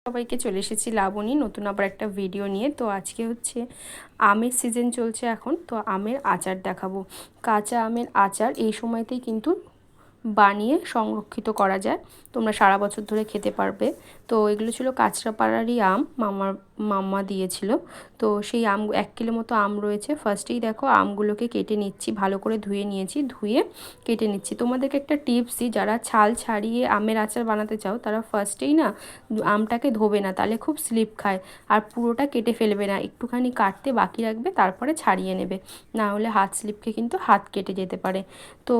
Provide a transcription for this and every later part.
সবাইকে চলে এসেছি লাবণী নতুন আবার একটা ভিডিও নিয়ে। তো আজকে হচ্ছে আমের সিজন চলছে এখন, তো আমের আচার দেখাবো। কাঁচা আমের আচার এই সময়তেই কিন্তু বানিয়ে সংরক্ষিত করা যায়, তোমরা সারা বছর ধরে খেতে পারবে। তো এগুলো ছিল কাঁচরাপাড়ারই আম, মাম্মা দিয়েছিল। তো সেই 1 কিলো মতো আম রয়েছে। ফার্স্টেই দেখো আমগুলোকে কেটে নিচ্ছি, ভালো করে ধুয়ে নিয়েছি, ধুয়ে কেটে নিচ্ছি। তোমাদেরকে একটা টিপস দিই, যারা ছাল ছাড়িয়ে আমের আচার বানাতে চাও তারা ফার্স্টেই না আমটাকে ধোবে না, তাহলে খুব স্লিপ খায়। আর পুরোটা কেটে ফেলবে না, একটুখানি কাটতে বাকি রাখবে, তারপরে ছাড়িয়ে নেবে, না হলে হাত স্লিপ খেয়ে কিন্তু হাত কেটে যেতে পারে। তো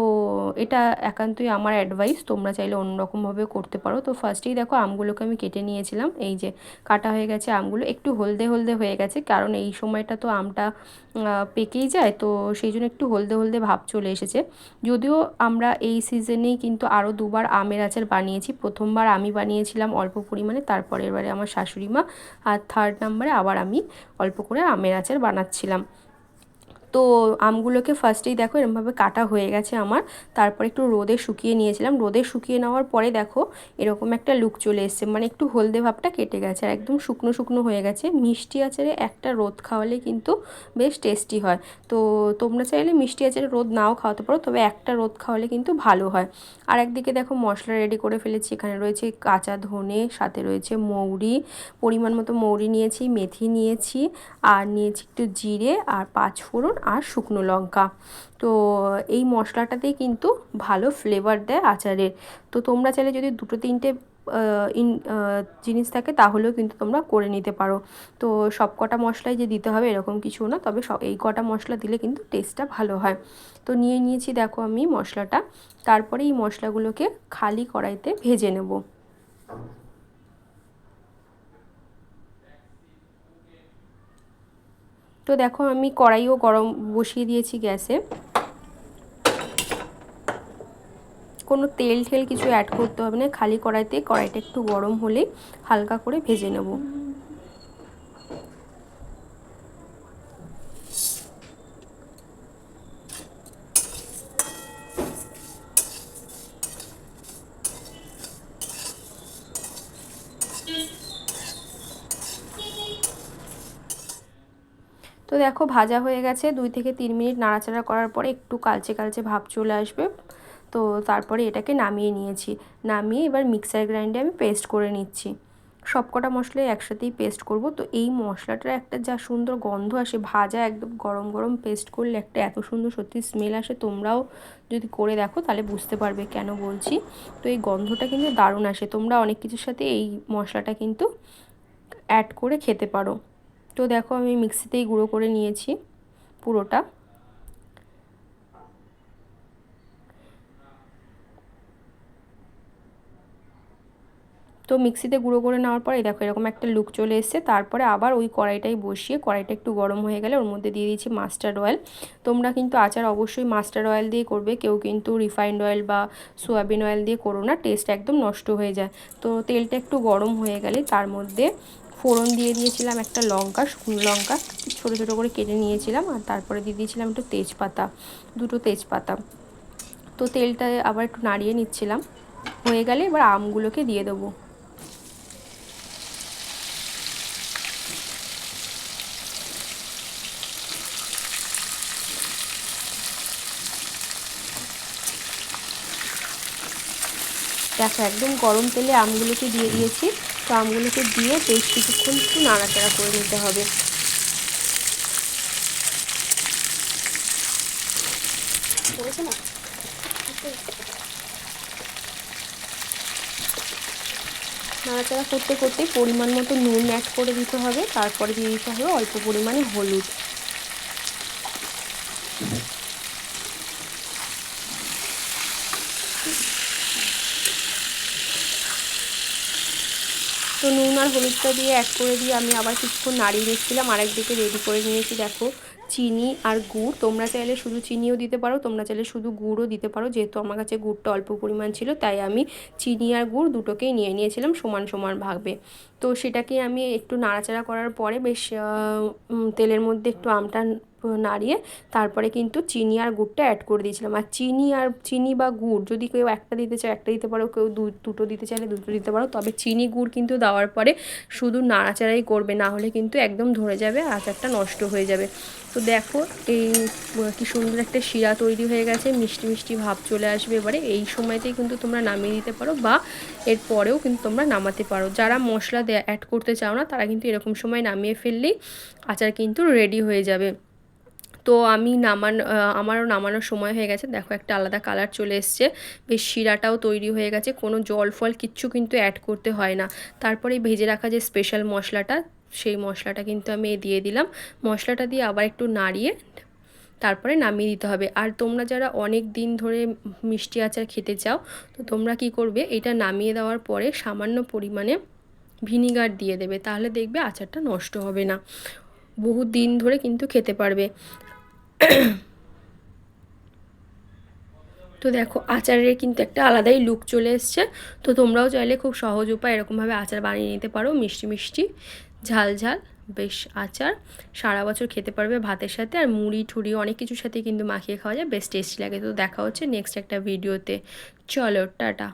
এটা একান্তই আমার অ্যাডভাইস, তোমরা চাইলে অন্যরকমভাবে করতে পারো। তো ফার্স্টেই দেখো আমগুলোকে আমি কেটে নিয়েছিলাম, এই যে কাটা হয়ে গেছে আমগুলো, একটু হলদে হলদে হয়ে গেছে, কারণ এই সময়টা তো আমটা পেকেই যায়, তো সেই জন্য একটু হলদে হলদে ভাব চলে এসেছে। যদিও আমরা এই সিজনেই কিন্তু আরও দুবার আমের আচার বানিয়েছি। প্রথমবার আমি বানিয়েছিলাম অল্প পরিমাণে, তারপরের বারে আমার শাশুড়ি মা, আর থার্ড নাম্বারে আবার আমি অল্প করে আমের আচার বানাচ্ছিলাম। তো আমগুলোকে ফার্স্টেই দেখো এরমভাবে কাটা হয়ে গেছে আমার, তারপর একটু রোদে শুকিয়ে নিয়েছিলাম। রোদে শুকিয়ে নেওয়ার পরে দেখো এরকম একটা লুক চলে এসছে, মানে একটু হলদে ভাবটা কেটে গেছে আর একদম শুকনো শুকনো হয়ে গেছে। মিষ্টি আচারে একটা রোদ খাওয়ালে কিন্তু বেশ টেস্টি হয়। তো তোমরা চাইলে মিষ্টি আচারে রোদ নাও খাওয়াতে পারো, তবে একটা রোদ খাওয়ালে কিন্তু ভালো হয়। আর একদিকে দেখো মশলা রেডি করে ফেলেছি, এখানে রয়েছে কাঁচা ধনে, সাথে রয়েছে মৌরি, পরিমাণ মতো মৌরি নিয়েছি, মেথি নিয়েছি, আর নিয়েছি একটু জিরে আর 5 ফোড়ন আর শুকনো লঙ্কা। তো এই মশলাটাতেই কিন্তু ভালো ফ্লেভার দেয় আচারের। তো তোমরা চাইলে যদি দুটো তিনটে জিনিস থাকে তাহলেও কিন্তু তোমরা করে নিতে পারো। তো সব কটা মশলাই যে দিতে হবে এরকম কিছু না, তবে এই কটা মশলা দিলে কিন্তু টেস্টটা ভালো হয়। তো নিয়ে নিয়েছি দেখো আমি মশলাটা, তারপরে এই মশলাগুলোকে খালি কড়াইতে ভেজে নেব। তো দেখো আমি কড়াইও গরম বসিয়ে দিয়েছি গ্যাসে, কোনো তেল ঠেল কিছু অ্যাড করতে হবে না, খালি কড়াইতে কড়াইটা একটু গরম হলেই হালকা করে ভেজে নেব। তো দেখো ভাজা হয়ে গেছে, 2 থেকে 3 মিনিট নাড়াচাড়া করার পরে একটু কালচে কালচে ভাব চলে আসবে। তো তারপরে এটাকে নামিয়ে নিয়েছি, নামিয়ে এবার মিক্সার গ্রাইন্ডে আমি পেস্ট করে নিচ্ছি। সব কটা মশলাই একসাথেই পেস্ট করব। তো এই মশলাটার একটা যা সুন্দর গন্ধ আসে, ভাজা একদম গরম গরম পেস্ট করলে একটা এত সুন্দর সত্যি স্মেল আসে, তোমরাও যদি করে দেখো তাহলে বুঝতে পারবে কেন বলছি। তো এই গন্ধটা কিন্তু দারুণ আসে, তোমরা অনেক কিছুর সাথে এই মশলাটা কিন্তু অ্যাড করে খেতে পারো। তো দেখো আমি মিক্সিতেই গুঁড়ো করে নিয়েছি পুরোটা। তো মিক্সিতে গুঁড়ো করে নেওয়ার পরে দেখো এরকম একটা লুক চলে এসছে। তারপরে আবার ওই কড়াইটাই বসিয়ে, কড়াইটা একটু গরম হয়ে গেলে ওর মধ্যে দিয়ে দিয়েছি মাস্টার্ড অয়েল। তোমরা কিন্তু আচার অবশ্যই মাস্টার্ড অয়েল দিয়ে করবে, কেউ কিন্তু রিফাইন্ড অয়েল বা সোয়াবিন অয়েল দিয়ে করো না, টেস্ট একদম নষ্ট হয়ে যায়। তো তেলটা একটু গরম হয়ে গেলে তার মধ্যে ফোড়ন দিয়ে দিয়েছিলাম একটা লঙ্কা, শুকনো লঙ্কা ছোটো ছোটো করে কেটে নিয়েছিলাম, আর তারপরে দিয়ে দিয়েছিলাম একটু তেজপাতা, দুটো তেজপাতা। তো তেলটা আবার একটু নাড়িয়ে নিচ্ছিলাম, হয়ে গেলে এবার আমগুলোকে দিয়ে দেবো। দেখো একদম গরম তেলে আমগুলোকে দিয়ে দিয়েছি। তো আমগুলোকে দিয়ে বেশ কিছুক্ষণ একটু নাড়াচাড়া করে নিতে হবে। নাড়াচাড়া করতে করতে পরিমাণ মতো নুন অ্যাড করে দিতে হবে, তারপরে দিয়ে দিতে হবে অল্প পরিমাণে হলুদ। তো নুন আর হলুদটা দিয়ে অ্যাড করে দিয়ে আমি আবার কিছুক্ষণ নাড়িয়ে নিচ্ছিলাম। আরেকদিকে রেডি করে নিয়েছি দেখো চিনি আর গুড়, তোমরা চাইলে শুধু চিনিও দিতে পারো, তোমরা চাইলে শুধু গুড়ও দিতে পারো। যেহেতু আমার কাছে গুড়টা অল্প পরিমাণ ছিল তাই আমি চিনি আর গুড় দুটোকেই নিয়ে নিয়েছিলাম সমান সমান ভাবে। তো সেটাকে আমি একটু নাড়াচাড়া করার পরে বেশ তেলের মধ্যে একটু আমটা নাড়িয়ে তারপরে কিন্তু চিনি আর গুড়টা অ্যাড করে দিয়েছিলাম। আর চিনি বা গুড় যদি কেউ একটা দিতে চায় একটা দিতে পারো, কেউ দুটো দিতে চাইলে দুটো দিতে পারো। তবে চিনি গুড় কিন্তু দেওয়ার পরে শুধু নাড়াচাড়াই করবে, না হলে কিন্তু একদম ধরে যাবে, আচারটা নষ্ট হয়ে যাবে। তো দেখো এই কি সুন্দর একটা শিরা তৈরি হয়ে গেছে, মিষ্টি মিষ্টি ভাব চলে আসবে। এবারে এই সময়তেই কিন্তু তোমরা নামিয়ে দিতে পারো বা এর পরেও কিন্তু তোমরা নামাতে পারো। যারা মশলা অ্যাড করতে চাও না তারা কিন্তু এরকম সময় নামিয়ে ফেললেই আচার কিন্তু রেডি হয়ে যাবে। তো আমি আমারও নামানোর সময় হয়ে গেছে। দেখো একটা আলাদা কালার চলে এসছে, বেশ শিরাটাও তৈরি হয়ে গেছে, কোনো জল ফল কিচ্ছু কিন্তু অ্যাড করতে হয় না। তারপরে ভেজে রাখা যে স্পেশাল মশলাটা, সেই মশলাটা কিন্তু আমি দিয়ে দিলাম। মশলাটা দিয়ে আবার একটু নাড়িয়ে তারপরে নামিয়ে দিতে হবে। আর তোমরা যারা অনেক দিন ধরে মিষ্টি আচার খেতে চাও, তো তোমরা কি করবে, এটা নামিয়ে দেওয়ার পরে সামান্য পরিমাণে ভিনিগার দিয়ে দেবে, তাহলে দেখবে আচারটা নষ্ট হবে না, বহু দিন ধরে কিন্তু খেতে পারবে। তো দেখো আচারের কিন্তু একটা আলাদাই লুক চলে এসছে। তো তোমরাও চাইলে খুব সহজ উপায় এরকমভাবে আচার বানিয়ে নিতে পারো, মিষ্টি মিষ্টি ঝাল ঝাল বেশ আচার, সারা বছর খেতে পারবে ভাতের সাথে, আর মুড়ি ঠুড়ি অনেক কিছুর সাথে কিন্তু মাখিয়ে খাওয়া যায়, বেশ টেস্টি লাগে। তো দেখা হচ্ছে নেক্সট একটা ভিডিওতে, চলো টাটা।